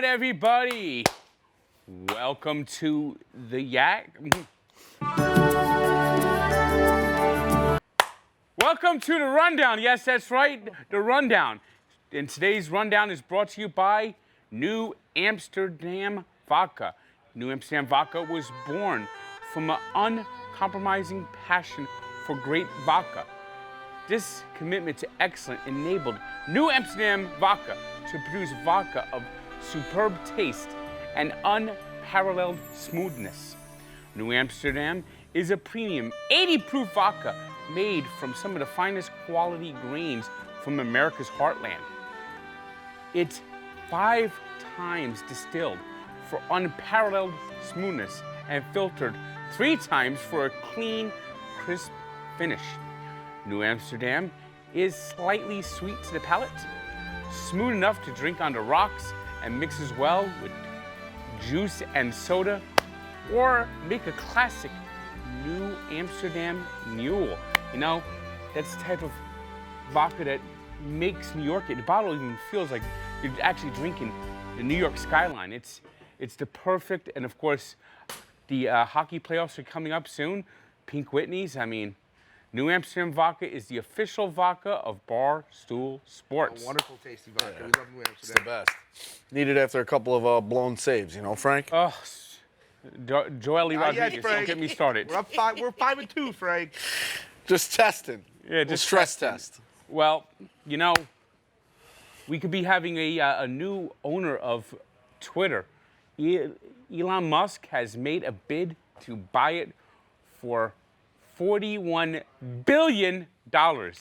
right, everybody. Welcome to the Yak. Welcome to the Rundown. Yes, that's right, the Rundown. And today's Rundown is brought to you by New Amsterdam Vodka. New Amsterdam Vodka was born from an uncompromising passion for great vodka. This commitment to excellence enabled New Amsterdam Vodka to produce vodka of superb taste and unparalleled smoothness. New Amsterdam is a premium 80-proof vodka made from some of the finest quality grains from America's heartland. It's 5 times distilled for unparalleled smoothness and filtered 3 times for a clean, crisp finish. New Amsterdam is slightly sweet to the palate, smooth enough to drink on the rocks, and mixes well with juice and soda, or make a classic New Amsterdam Mule. You know, that's the type of vodka that makes New York, the bottle even feels like you're actually drinking the New York skyline. It's the perfect, and of course, the hockey playoffs are coming up soon. Pink Whitney's, I mean, New Amsterdam Vodka is the official vodka of Barstool Sports. A wonderful, tasty vodka. Yeah. We love New Amsterdam. It's the best. Needed after a couple of blown saves, you know, Frank? Oh, Joely Not yet, Rodriguez, don't Frank. get me started. We're up 5. We're 5-2, Frank. Just testing. Yeah, Just stress test. Well, you know, we could be having a new owner of Twitter. Elon Musk has made a bid to buy it for $41 billion. The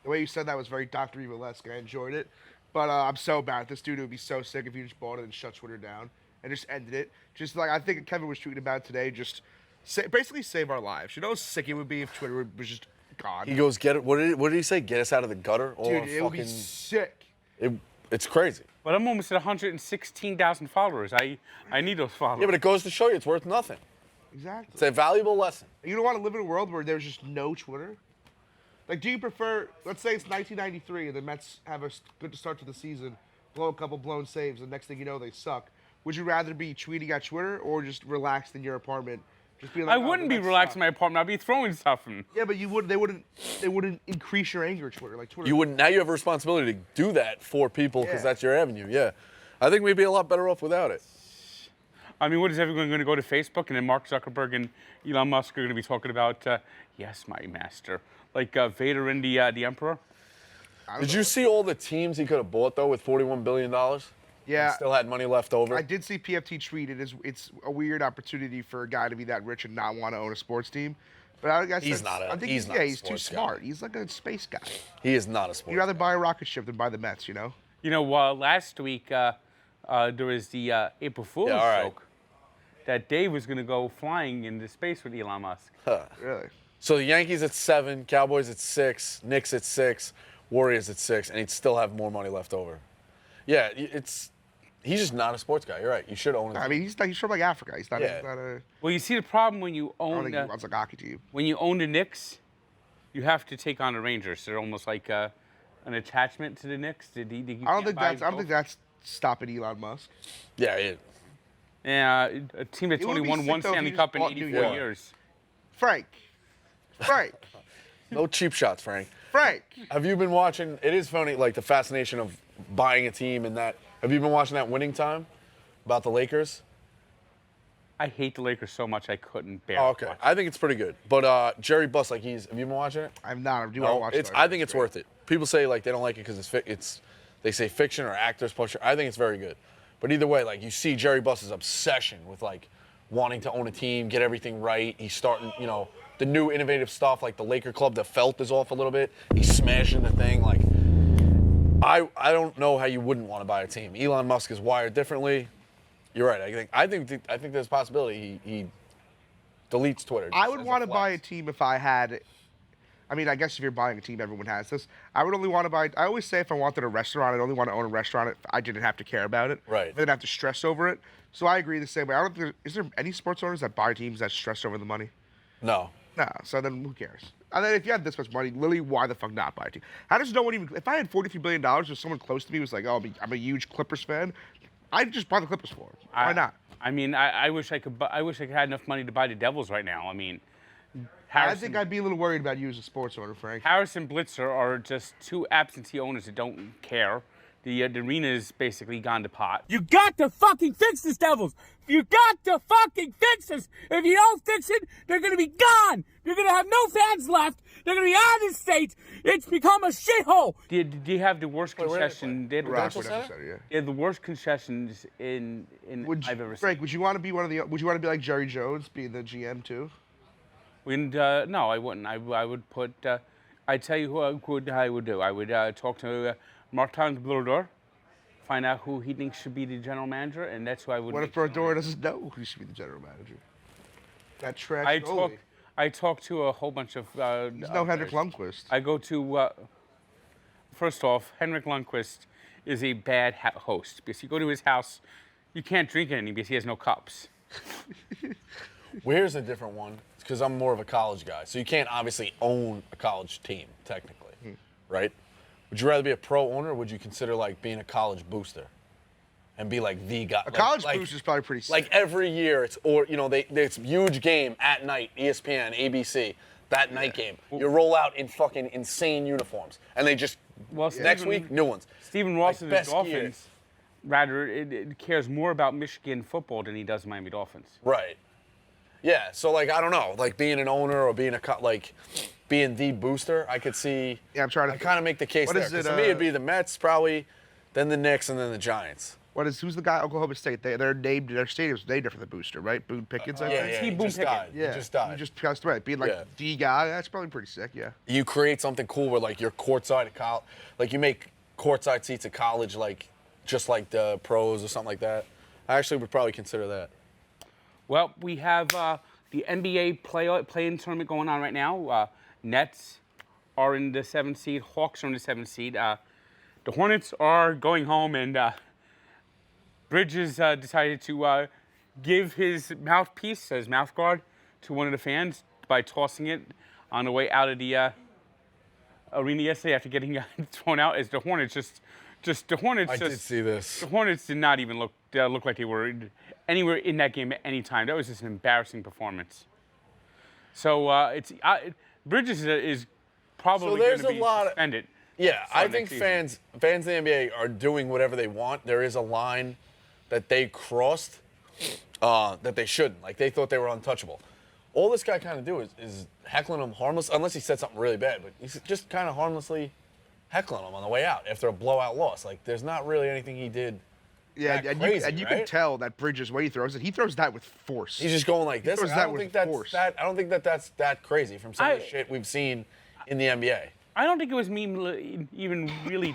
way you said that was very Dr. Evil-esque. I enjoyed it. But I'm so bad. This dude would be so sick if he just bought it and shut Twitter down and just ended it. Just like I think Kevin was tweeting about today, just basically save our lives. You know how sick it would be if Twitter was just gone? He goes, get it. What did he say? Get us out of the gutter? Dude, it would be sick. It's crazy. But I'm almost at 116,000 followers. I need those followers. Yeah, but it goes to show you it's worth nothing. Exactly. It's a valuable lesson. You don't want to live in a world where there's just no Twitter? Like, do you prefer, let's say it's 1993 and the Mets have a good start to the season, blow a couple blown saves, and next thing you know, they suck. Would you rather be tweeting at Twitter or just relaxed in your apartment? Just be like, I wouldn't be relaxed in my apartment. I'd be throwing stuff in. Yeah, but you would. They wouldn't increase your anger at Twitter. Like Twitter. You wouldn't. Now you have a responsibility to do that for people because Yeah. that's your avenue. Yeah. I think we'd be a lot better off without it. I mean, what is everyone going to go to Facebook and then Mark Zuckerberg and Elon Musk are going to be talking about, yes, my master, like Vader and the Emperor? Did you see all the teams he could have bought, though, with $41 billion? Yeah. And still had money left over? I did see PFT tweet. It's a weird opportunity for a guy to be that rich and not want to own a sports team. But I guess He's not a- I think he's not a he's too sports guy. smart. He's like a space guy. He is not a sports. You'd rather buy a rocket ship than buy the Mets, you know? You know, last week there was the April Fool's Yeah, all right. joke that Dave was going to go flying into space with Elon Musk. Really? So the Yankees at 7, Cowboys at 6, Knicks at 6, Warriors at 6, and he'd still have more money left over. Yeah, he's just not a sports guy. You're right. You should own it. I mean, he's from like Africa. He's not. Yeah. He's not a. Well, you see the problem when you I don't own think he wants a hockey team. when you own the Knicks, you have to take on the Rangers. They're almost like an attachment to the Knicks. I don't think that's stopping Elon Musk. Yeah. Yeah, a team that's It would only be won sick, one though, if Stanley you Cup just in bought New 84 York. years. Frank. No cheap shots, Frank. Frank. Have you been watching? It is funny, like the fascination of buying a team and that. Have you been watching that Winning Time about the Lakers? I hate the Lakers so much I couldn't bear. Oh, okay. watching. I think it's pretty good. But Jerry Buss, like have you been watching it? I'm not. I do No, want to watch it. I think it's worth it. People say like they don't like it because they say fiction or actors push it. I think it's very good. But either way, like you see Jerry Buss's obsession with like wanting to own a team, get everything right. He's starting, the new innovative stuff like the Laker club. The felt is off a little bit. He's smashing the thing. Like I don't know how you wouldn't want to buy a team. Elon Musk is wired differently. You're right. I think there's a possibility he deletes Twitter. I would want to buy a team if I had. I mean, I guess if you're buying a team, everyone has this. I would only want to buy. I always say if I wanted a restaurant, I'd only want to own a restaurant if I didn't have to care about it. Right. I didn't have to stress over it. So I agree the same way. I don't think is there any sports owners that buy teams that stress over the money? No. No. So then who cares? And then if you had this much money, literally, why the fuck not buy a team? How does no one even? If I had $43 billion, or someone close to me was like, "Oh, I'm a huge Clippers fan," I'd just buy the Clippers for him. Why not? I mean, I wish I could. I wish I had enough money to buy the Devils right now. I mean, I think I'd be a little worried about you as a sports owner, Frank. Harris and Blitzer are just two absentee owners that don't care. The arena is basically gone to pot. You got to fucking fix this, Devils. You got to fucking fix this. If you don't fix it, they're going to be gone. You're going to have no fans left. They're going to be out of the state. It's become a shithole. Do you have the worst concession? They had the worst concessions in I've ever seen. Frank, would you want to be would you want to be like Jerry Jones, be the GM too? No, I wouldn't. I would put. I'd tell you who I would do. I would talk to Martin Brodeur, find out who he thinks should be the general manager, and that's who I would. What if Brodeur doesn't know who should be the general manager? That trash. I talk to a whole bunch of. There's no Henrik Lundqvist. I go to. First off, Henrik Lundqvist is a bad host because you go to his house, you can't drink anything because he has no cups. Well, here's a different one because I'm more of a college guy, so you can't obviously own a college team technically, right? Would you rather be a pro owner, or would you consider like being a college booster, and be like the guy? A college booster is probably pretty sick. Like every year, it's it's huge game at night, ESPN, ABC, that night game. You roll out in fucking insane uniforms, and they just next week new ones. Stephen Ross of the Dolphins, it cares more about Michigan football than he does Miami Dolphins. Right. Yeah. So like I don't know, like being an owner or being being the booster, I could see. Yeah, I'm trying to. I kind of make the case there. To me, it'd be the Mets probably, then the Knicks, and then the Giants. Who's the guy? Oklahoma State. They're named. Their stadium's named after the booster, right? Boone Pickens. I think. He just died. Yeah, he just died. You just passed away. Being like the guy, that's probably pretty sick. Yeah. You create something cool where like you're courtside at college, like you make courtside seats at college, like just like the pros or something like that. I actually would probably consider that. Well, we have the NBA play-in tournament going on right now. Nets are in the 7th seed. Hawks are in the 7th seed. The Hornets are going home, and Bridges decided to give his mouthpiece, his mouth guard, to one of the fans by tossing it on the way out of the arena yesterday after getting thrown out. As the Hornets the Hornets. I did see this. The Hornets did not even look like they were anywhere in that game at any time. That was just an embarrassing performance. So Bridges is probably going to be suspended. Yeah, I think fans in the NBA are doing whatever they want. There is a line that they crossed that they shouldn't. Like they thought they were untouchable. All this guy kind of do is heckling them harmless, unless he said something really bad. But he's just kind of harmlessly heckling them on the way out after a blowout loss. Like there's not really anything he did. Yeah, and you can tell that Bridges, when he throws it, he throws that with force. He's just going like this. I don't think that's that crazy from some of the shit we've seen in the NBA. I don't think it was even really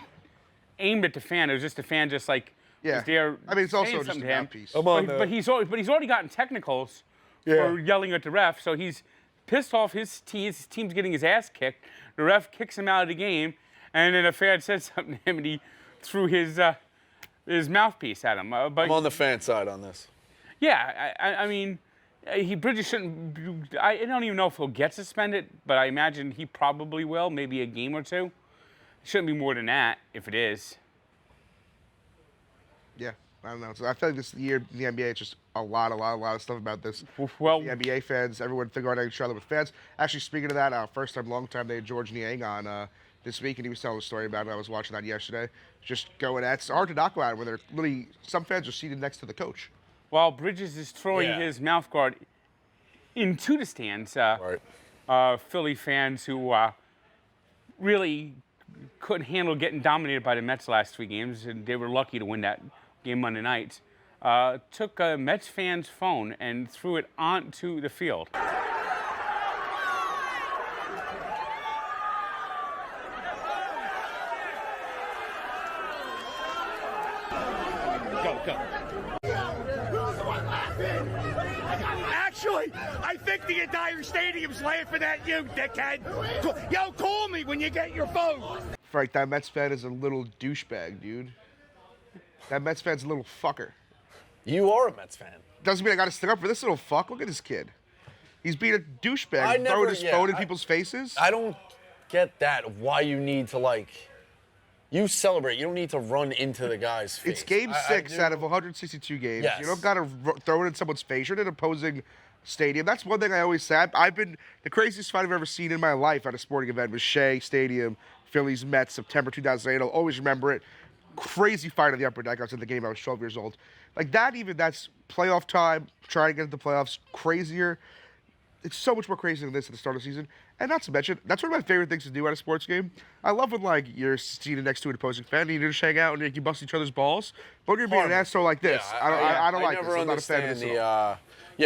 aimed at the fan. It was just the fan just like was there. I mean, it's also just a mouthpiece. But he's already gotten technicals for yelling at the ref, so he's pissed off. His team's getting his ass kicked. The ref kicks him out of the game, and then a fan said something to him, and he threw his mouthpiece at him. But I'm on the fan side on this. Yeah, I mean, Bridges shouldn't. I don't even know if he'll get suspended, but I imagine he probably will, maybe a game or two. It shouldn't be more than that, if it is. Yeah, I don't know. So I feel like this year in the NBA, it's just a lot of stuff about this. Well, the NBA fans, everyone figuring out each other with fans. Actually, speaking of that, first time, long time, they had George Niang on this week, and he was telling a story about it. I was watching that yesterday. Just going at it. It's hard to knock out when they're literally, some fans are seated next to the coach. While Bridges is throwing his mouth guard into the stands, Philly fans who really couldn't handle getting dominated by the Mets last 3 games, and they were lucky to win that game Monday night, took a Mets fan's phone and threw it onto the field. Go. Actually, I think the entire stadium's laughing at you, dickhead. Yo, call me when you get your phone. Frank, that Mets fan is a little douchebag, dude. That Mets fan's a little fucker. You are a Mets fan. Doesn't mean I got to stick up for this little fuck. Look at this kid. He's being a douchebag, throwing his phone in people's faces. I don't get that. Why you need to you celebrate. You don't need to run into the guy's face. It's game 6 out of 162 games. Yes. You don't got to throw it in someone's face. You're in an opposing stadium. That's one thing I always say. I've been the craziest fight I've ever seen in my life at a sporting event was Shea Stadium, Phillies Mets, September 2008. I'll always remember it. Crazy fight on the upper deck. I was in the game. I was 12 years old. Like that, even that's playoff time, trying to get into the playoffs, crazier. It's so much more crazy than this at the start of the season. And not to mention, that's one of my favorite things to do at a sports game. I love when, like, you're seated next to an opposing fan and you just hang out and you bust each other's balls. But when you're being an asshole like this, I don't like this. I'm not a fan of this at all.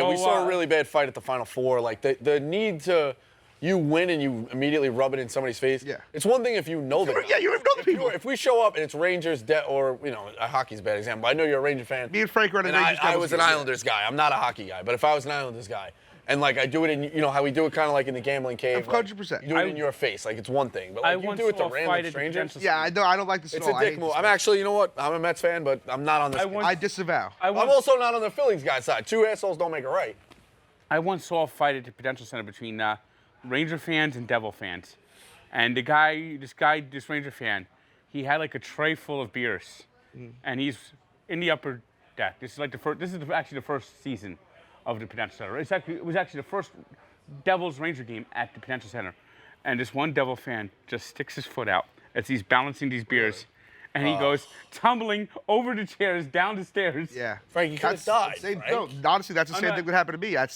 We saw a really bad fight at the Final Four. Like, the need to... You win and you immediately rub it in somebody's face. Yeah. It's one thing if you know the guy. Yeah, you know the people. If we show up and it's Rangers, or, hockey's a bad example. I know you're a Ranger fan. Me and Frank were in a Rangers. I was an Islanders guy. I'm not a hockey guy. But if I was an Islanders guy, and, like, I do it in, how we do it kind of like in the gambling cave. 100%. You do it in your face. Like, it's one thing. But, like, you do it to random strangers. Yeah, I don't like this at It's all. a dick move. I'm actually, you know what? I'm a Mets fan, but I'm not on this. I disavow. I'm also not on the Phillies guy's side. Two assholes don't make it right. I once saw a fight at the Prudential Center between Ranger fans and Devil fans. And this Ranger fan, he had like a tray full of beers. And he's in the upper deck. This is like actually the first season of the Prudential Center. It was actually the first Devils Ranger game at the Prudential Center. And this one Devil fan just sticks his foot out as he's balancing these beers. And he goes tumbling over the chairs, down the stairs. Yeah. Frank, you could have died, right? No, honestly, that's the same thing that happened to me at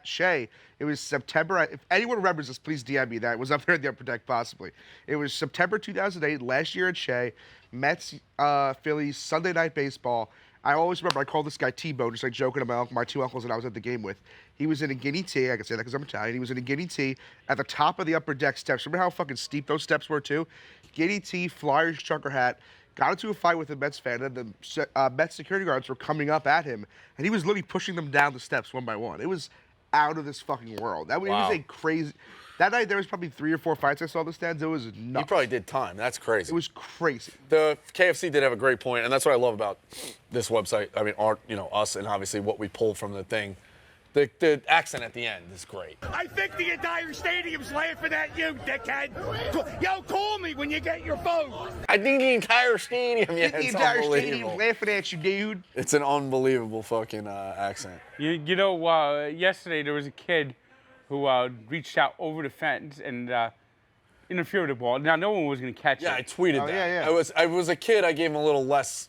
Shea. It was September. If anyone remembers this, please DM me that. It was up there in the upper deck, possibly. It was September 2008, last year at Shea. Mets, Phillies, Sunday Night Baseball. I always remember I called this guy T-Bone, just like joking about my two uncles that I was at the game with. He was in a guinea tee. I can say that because I'm Italian. He was in a guinea tee at the top of the upper deck steps. Remember how fucking steep those steps were, too? Guinea tee, Flyers trucker hat. Got into a fight with a Mets fan, and the Mets security guards were coming up at him, and he was literally pushing them down the steps one by one. It was out of this fucking world. It was a crazy... That night, there was probably 3 or 4 fights I saw in the stands. It was nuts. He probably did time. That's crazy. It was crazy. The KFC did have a great point, and that's what I love about this website. I mean, us, and obviously what we pull from the thing. The accent at the end is great. I think the entire stadium's laughing at you, dickhead. Yo, call me when you get your phone. I think the entire stadium, The entire stadium laughing at you, dude. It's an unbelievable fucking accent. Yesterday there was a kid who reached out over the fence and interfered with the ball. Now, no one was going to catch it. Yeah, I tweeted that. Yeah. I was a kid. I gave him a little less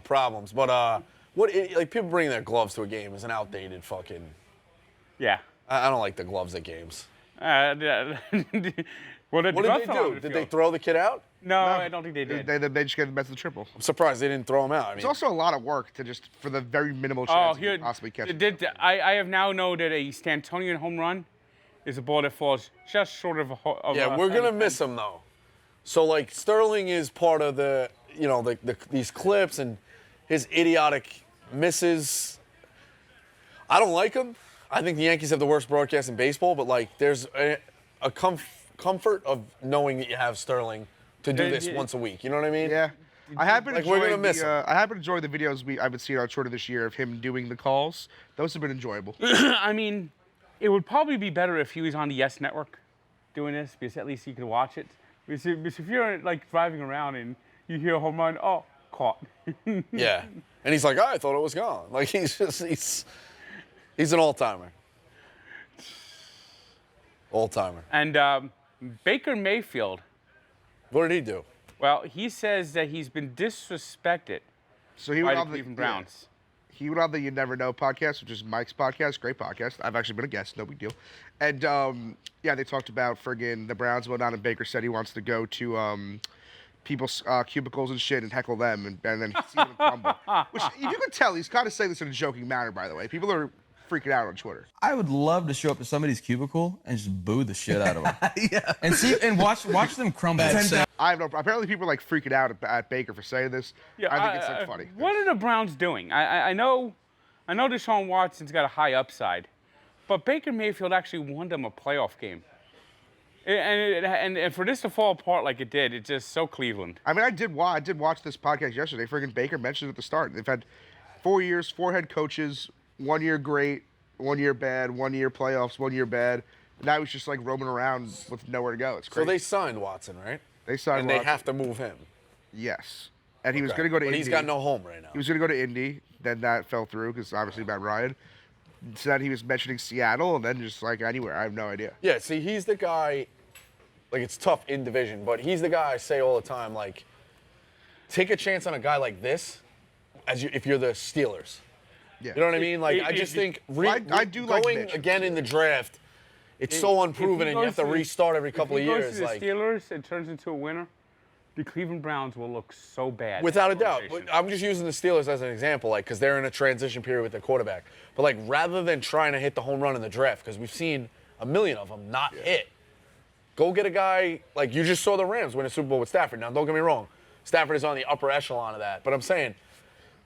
problems, but people bringing their gloves to a game is an outdated fucking. Yeah. I don't like the gloves at games. What did they do? Did they throw the kid out? No, I don't think they did. They just got the Mets the triple. I'm surprised they didn't throw him out. I mean, It's also a lot of work to just for the very minimal chance you possibly catch it. I have now known that a Stantonian home run is a ball that falls just short of a. We're gonna miss him though. So like Sterling is part of the these clips and his idiotic misses. I don't like him. I think the Yankees have the worst broadcast in baseball, but like there's a comfort of knowing that you have Sterling to do this once a week. You know what I mean? Yeah. I have been we're gonna enjoying miss him. I have been enjoying the videos I've been seeing on Twitter this year of him doing the calls. Those have been enjoyable. I mean, it would probably be better if he was on the Yes Network doing this, because at least you could watch it. Because if you're like driving around and you hear a home run, caught. Yeah. And he's like, I thought it was gone. Like he's an all-timer. All-timer. And Baker Mayfield. What did he do? Well, he says that he's been disrespected So he by went the on the Cleveland Browns. He went on the You Never Know podcast, which is Mike's podcast. Great podcast. I've actually been a guest. No big deal. And, they talked about friggin' the Browns went on, and Baker said he wants to go to people's cubicles and shit and heckle them and then see them crumble. Which, if you could tell, he's kind of saying this in a joking manner, by the way. People are freaking out on Twitter. I would love to show up to somebody's cubicle and just boo the shit out of them. Yeah. And watch them crumble. I have no. Apparently, people are like freaking out at Baker for saying this. Yeah, I think it's like funny. What are the Browns doing? I know Deshaun Watson's got a high upside, but Baker Mayfield actually won them a playoff game. And for this to fall apart like it did, it's just so Cleveland. I mean, I did watch this podcast yesterday. Friggin' Baker mentioned at the start. They've had 4 years, 4 head coaches, 1 year great, 1 year bad, 1 year playoffs, 1 year bad. Now he's just like roaming around with nowhere to go. It's crazy. So they signed Watson, right? They signed and they Watson. have to move him. Yes. And he was going to go to But Indy. he's got no home right now. He was going to go to Indy. Then that fell through because obviously Matt Ryan. So then he was mentioning Seattle and then just like anywhere. I have no idea. Yeah, see, he's the guy, like, it's tough in division, but he's the guy I say all the time, like, take a chance on a guy like this if you're the Steelers. Yeah. You know what I mean? Like, I just think I do like going Mitch. again in the draft, it's so unproven, and you have to restart every couple of years. If he goes to the Steelers and turns into a winner, the Cleveland Browns will look so bad. Without a doubt. But I'm just using the Steelers as an example, like, because they're in a transition period with their quarterback. But, like, rather than trying to hit the home run in the draft, because we've seen a million of them not hit, go get a guy, like, you just saw the Rams win a Super Bowl with Stafford. Now, don't get me wrong. Stafford is on the upper echelon of that. But I'm saying,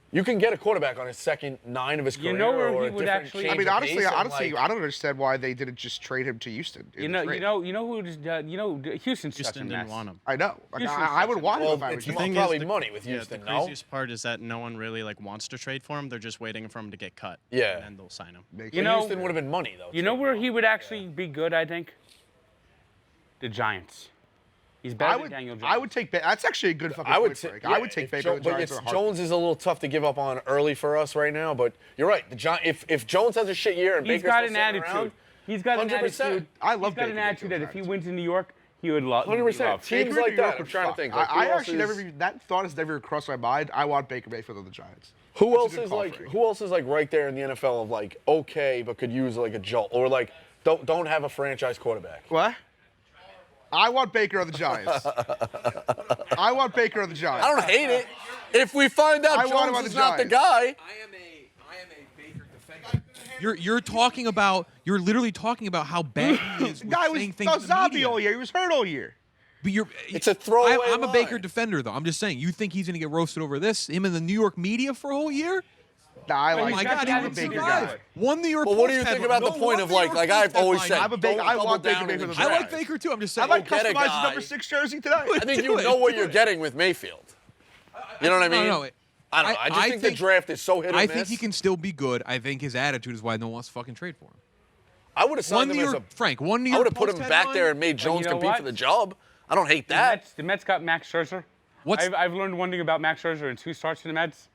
you can get a quarterback on his second 9 of his career. You know where or he a would different actually- change I mean, of honestly, pace and, I like, don't understand why they didn't just trade him to Houston. You know Houston's such a Houston mess. didn't want him. I know. Like, Houston's I would such a- want him well, if I was it's Houston. probably money with Houston, the no? craziest part is that no one really like wants to trade for him. They're just waiting for him to get cut. Yeah. And then they'll sign him. You know, Houston would have been money, though. You know where he would actually be good, I think? The Giants. He's better than Daniel Jones. I would take. That's actually a good fucking I would point, say, Frank. I would take Baker. But Giants Jones is a little tough to give up on early for us right now. But you're right. If Jones has a shit year and He's Baker's got still an sitting attitude. around, He's got an 100%. attitude. I love He's got Baker an attitude that Mayfield if he fans. went to New York, he would love. 100%. Teams Baker in like New that. York I'm would trying to fuck. think. Like, I who else actually is- that thought has never crossed my mind. I want Baker Mayfield on the Giants. Who That's a else good is call, like? Frank. Who else is like right there in the NFL of like okay, but could use like a jolt or like don't have a franchise quarterback. What? I want Baker on the Giants. I want Baker on the Giants. I don't hate it. If we find out I want him on Jones is the not the Giants. guy, I am a Baker defender. You're literally talking about how bad he is. The with guy was saying things a to the zombie media. all year. He was hurt all year. But it's a throwaway I'm a Baker line. defender, though. I'm just saying. You think he's going to get roasted over this? Him in the New York media for a whole year? Nah, I But like. Oh my got God, to he have I'm a would Baker Baker survive. guy. Won the New York But what do Post you think headline. about the No, point won of the like New York I've Post always said? headline. I'm a big- don't I double want Baker down on Mayfield the on the I draft. like Baker too. I'm just I saying. like Get a customizing guy. number 6 jersey today. I think you know what you're getting with Mayfield. You know what I mean? No. I don't know. I just think the draft is so hit or I miss. think he can still be good. I think his attitude is why no one wants to fucking trade for him. I would have signed One New him as York, a. Frank. One New I York would have put him Post back headline. there and made Jones know compete what? for the job. I don't hate that. The Mets got Max Scherzer. I've learned one thing about Max Scherzer in 2 starts for the Mets.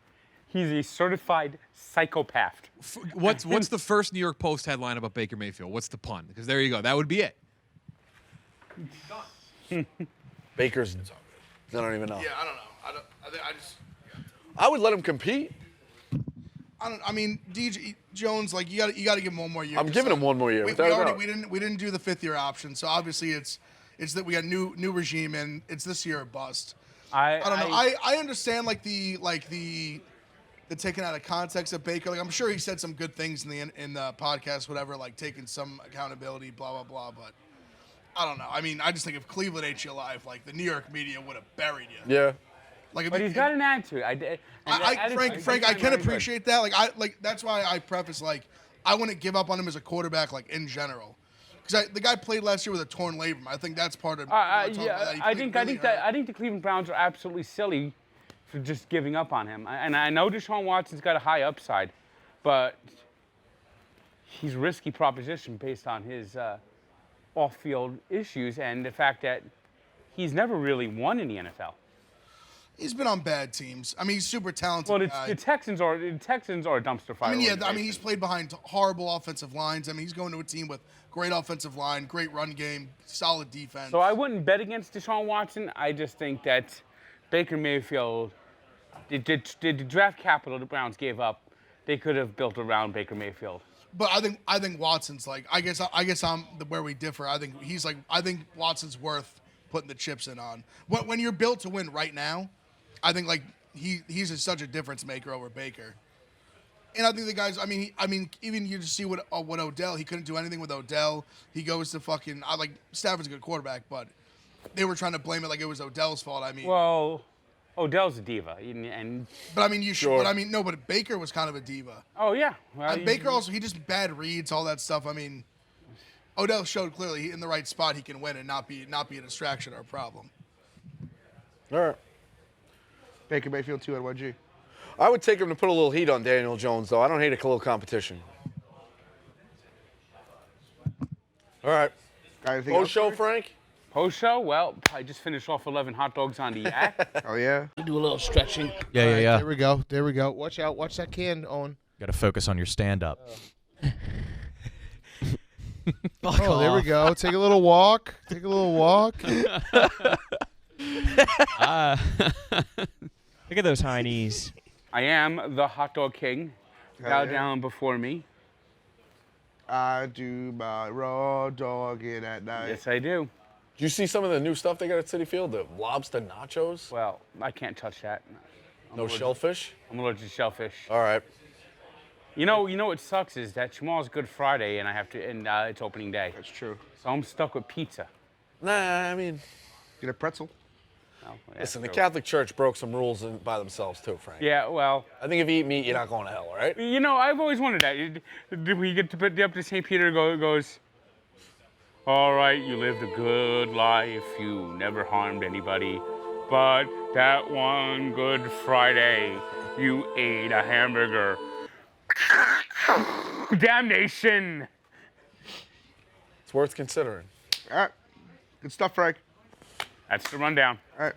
He's a certified psychopath. What's the first New York Post headline about Baker Mayfield? What's the pun? Because there you go. That would be it. Baker's. I don't even know. Yeah, I don't know. I just. I would let him compete. I mean, DJ Jones, like you got to give him one more year. I'm giving him one more year. We without a already doubt. we didn't do the 5th-year option, so obviously it's that we got new regime and it's this year or bust. I don't know. I understand like the taking out of context of Baker. Like I'm sure he said some good things in the podcast, whatever, like taking some accountability, blah blah blah. But I don't know. I mean, I just think if Cleveland ate you alive, like the New York media would have buried you. Yeah. Like, But he's got an attitude. Frank, I can appreciate that. Like that's why I preface like I wouldn't give up on him as a quarterback, like in general, because the guy played last year with a torn labrum. I think that's part of. Yeah, I think the Cleveland Browns are absolutely silly for just giving up on him. And I know Deshaun Watson's got a high upside, but he's a risky proposition based on his off-field issues and the fact that he's never really won in the NFL. He's been on bad teams. I mean, he's super talented. Well, guy. the Texans are a dumpster fire. I mean, yeah. I mean, organization. he's played behind horrible offensive lines. I mean, he's going to a team with great offensive line, great run game, solid defense. So I wouldn't bet against Deshaun Watson. I just think that Baker Mayfield, the draft capital the Browns gave up, they could have built around Baker Mayfield. But I think Watson's like I guess I'm where we differ. I think Watson's worth putting the chips in on. When you're built to win right now, I think like he's such a difference maker over Baker. And I think the guys. I mean, even you just see what Odell. He couldn't do anything with Odell. He goes to fucking. I like Stafford's a good quarterback, but they were trying to blame it like it was Odell's fault. I mean, Well, Odell's a diva, and but I mean you should. Sure. But I mean no. But Baker was kind of a diva. oh yeah, well, And Baker also he just bad reads all that stuff. I mean, Odell showed clearly in the right spot he can win and not be a distraction or a problem. All right. Baker Mayfield 2 at 1G. I would take him to put a little heat on Daniel Jones, though. I don't hate a little competition. All right. Anything Post else, show, Frank? Frank? Post show? Well, I just finished off 11 hot dogs on the yak. Oh yeah. Do a little stretching. Yeah, yeah, yeah. There we go. There we go. Watch out. Watch that can, Owen. Got to focus on your stand-up. Oh, there we go. Take a little walk. Take a little walk. Look at those heinies. I am the hot dog king. Bow down before me. I do my raw dogging at night. Yes, I do. Do you see some of the new stuff they got at City Field? The lobster nachos? Well, I can't touch that. No shellfish? I'm allergic to shellfish. All right. You know what sucks is that tomorrow's Good Friday and it's opening day. That's true. So I'm stuck with pizza. Nah, I mean, Get a pretzel. No, listen, the Catholic Church broke some rules by themselves too, Frank. Yeah, well. I think if you eat meat, you're not going to hell, right? You know, I've always wondered that. Did we get to put up to St. Peter goes, all right, you lived a good life. You never harmed anybody. But that one Good Friday, you ate a hamburger. Damnation. It's worth considering. All right. Good stuff, Frank. That's the rundown. All right.